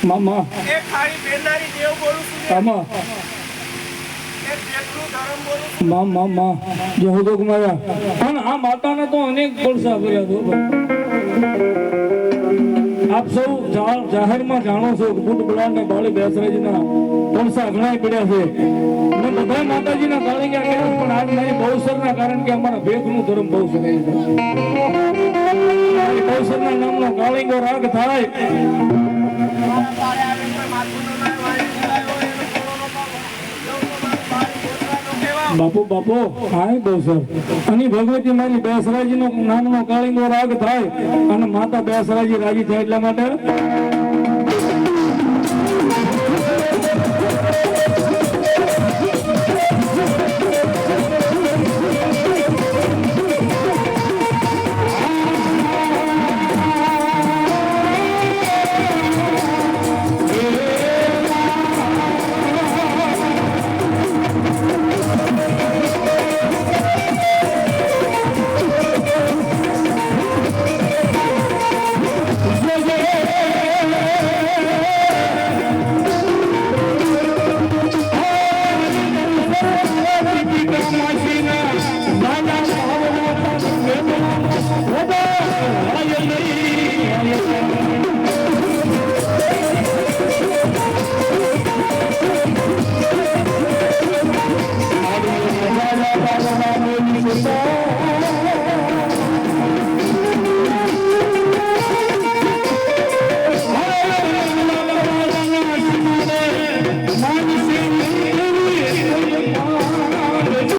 મામા એ ખાડી બેનારી દેવ બોલું છું મામા એ પેટનું ધર્મ બોલું છું મામા જે હોદો કુમારા પણ આ માતાને તો અનેક કોલસા કર્યા તો આપ સૌ જાહેરમાં જાણો છો કે બુટ બુલાડ ને બાળી બેસરાજીના કોલસા ઘણા પડ્યા છે અને બધા માતાજીના કાળિયા કર્યા પણ આજ મારી બહુસરના કારણ કે અમારા ભેખનું ધર્મ બહુ સરે છે બહુસરના નામનો કાળિંગો રાગ થાય બાપુ બાપુ હાય બહુસર અને ભગવતી મારી બેસરાજી નો નામનો કાળિંગો રાગ થાય અને માતા બેસરાજી રાજી થાય એટલા માટે